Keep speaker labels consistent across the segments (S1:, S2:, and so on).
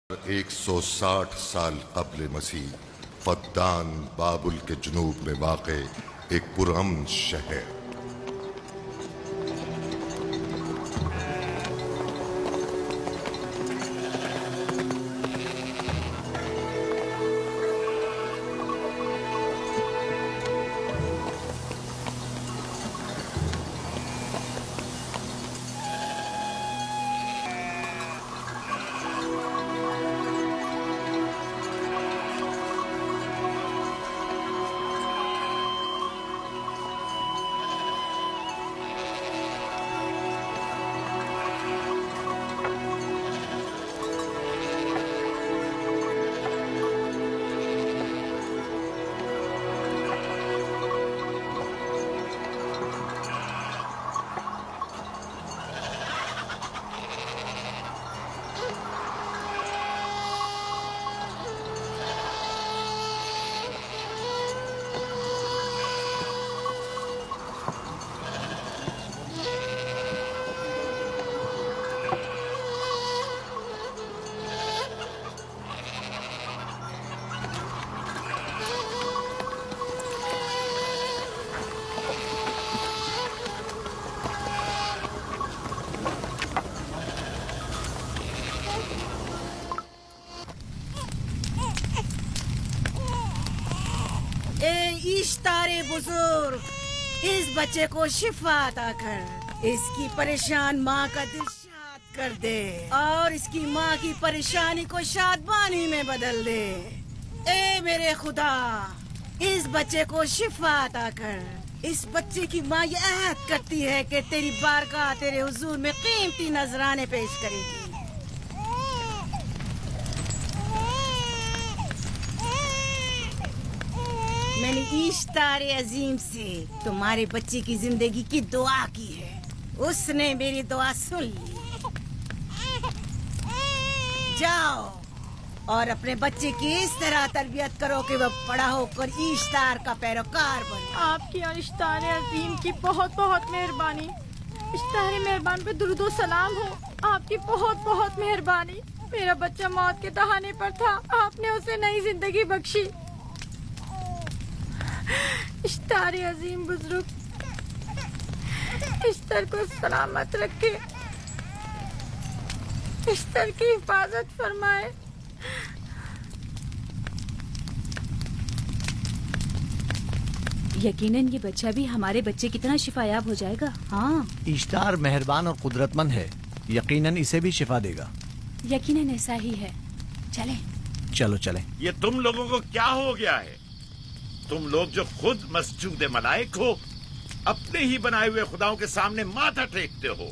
S1: 160 سال قبل مسیح فدان بابل کے جنوب میں واقع ایک پرامن شہر۔
S2: اشتار بزرگ، اس بچے کو شفا عطا کر، اس کی پریشان ماں کا دل شاد کر دے اور اس کی ماں کی پریشانی کو شادمانی میں بدل دے۔ اے میرے خدا، اس بچے کو شفا عطا کر۔ اس بچے کی ماں یہ عہد کرتی ہے کہ تیری بارگاہ تیرے حضور میں قیمتی نذرانے پیش کرے گی۔ میں نے اشتار عظیم سے تمہارے بچے کی زندگی کی دعا کی ہے، اس نے میری دعا سن لی۔ جاؤ اور اپنے بچے کی اس طرح تربیت کرو کہ وہ بڑا ہو کر اشتار کا پیروکار بنے۔
S3: آپ کی اور اشتار عظیم کی بہت بہت مہربانی۔ اشتار مہربان پہ درود و سلام ہو، آپ کی بہت بہت مہربانی۔ میرا بچہ موت کے دہانے پر تھا، آپ نے اسے نئی زندگی بخشی۔ اشتار عظیم بزرگ اشتر کو سلامت رکھے، اشتر کی حفاظت فرمائے۔
S4: یقیناً یہ بچہ بھی ہمارے بچے کی طرح شفا یاب ہو جائے گا۔ ہاں،
S5: اشتار مہربان اور قدرت مند ہے، یقیناً اسے بھی شفا دے گا۔
S4: یقیناً ایسا ہی ہے۔ چلیں
S5: چلو چلیں۔
S6: یہ تم لوگوں کو کیا ہو گیا ہے؟ تم لوگ جو خود مسجود ملائک ہو، اپنے ہی بنائے ہوئے خداؤں کے سامنے ماتھا ٹیکتے ہو۔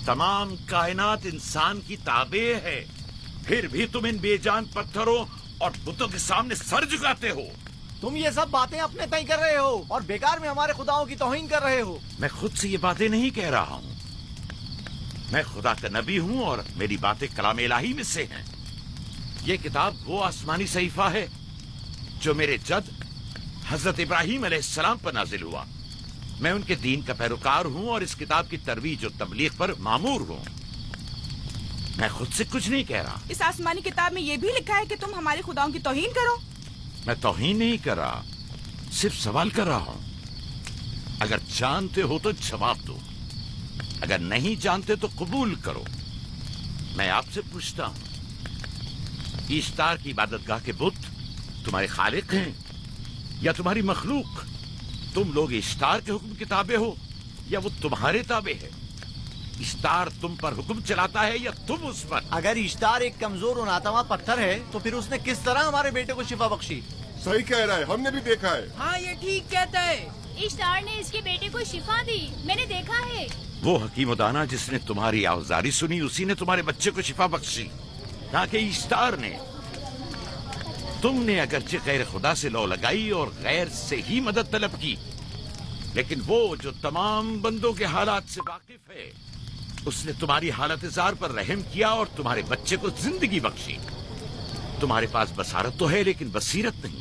S6: تمام کائنات انسان کی تابع ہے، پھر بھی تم ان بے جان پتھروں اور بتوں کے سامنے سر جھکاتے ہو۔
S5: تم یہ سب باتیں اپنے تئیں کر رہے ہو اور بیکار میں ہمارے خداؤں کی توہین کر رہے ہو۔
S6: میں خود سے یہ باتیں نہیں کہہ رہا ہوں، میں خدا کا نبی ہوں اور میری باتیں کلام الہی میں سے ہیں۔ یہ کتاب وہ آسمانی صحیفہ ہے جو میرے جد حضرت ابراہیم علیہ السلام پر نازل ہوا۔ میں ان کے دین کا پیروکار ہوں اور اس کتاب کی ترویج و تبلیغ پر مامور ہوں۔ میں خود سے کچھ نہیں کہہ رہا۔
S7: اس آسمانی کتاب میں یہ بھی لکھا ہے کہ تم ہمارے خداؤں کی توہین کرو۔
S6: میں توہین نہیں کر رہا، صرف سوال کر رہا ہوں۔ اگر جانتے ہو تو جواب دو، اگر نہیں جانتے تو قبول کرو۔ میں آپ سے پوچھتا ہوں، اشتار کی عبادت گاہ کے بت تمہارے خالق ہیں یا تمہاری مخلوق؟ تم لوگ اشتار کے حکم کے تابع ہو یا وہ تمہارے تابع ہے؟ اشتار تم پر حکم چلاتا ہے یا تم اس پر؟
S5: اگر اشتار ایک کمزور اور ناتواں پتھر ہے تو پھر اس نے کس طرح ہمارے بیٹے کو شفا بخشی؟
S1: صحیح کہہ رہا ہے، ہم نے بھی دیکھا ہے۔
S7: ہاں، یہ ٹھیک کہتا ہے۔
S8: اشتار نے اس کے بیٹے کو شفا دی، میں نے دیکھا ہے۔
S6: وہ حکیم و دانا جس نے تمہاری آوزاری سنی، اسی نے تمہارے بچے کو شفا بخشی، نہ کہ اشتار نے۔ تم نے اگرچہ غیر خدا سے لو لگائی اور غیر سے ہی مدد طلب کی، لیکن وہ جو تمام بندوں کے حالات سے واقف ہے، اس نے تمہاری حالت زار پر رحم کیا اور تمہارے بچے کو زندگی بخشی۔ تمہارے پاس بصارت تو ہے لیکن بصیرت نہیں۔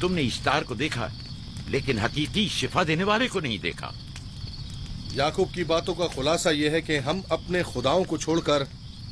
S6: تم نے اشتار کو دیکھا لیکن حقیقی شفا دینے والے کو نہیں دیکھا۔
S9: یعقوب کی باتوں کا خلاصہ یہ ہے کہ ہم اپنے خداؤں کو چھوڑ کر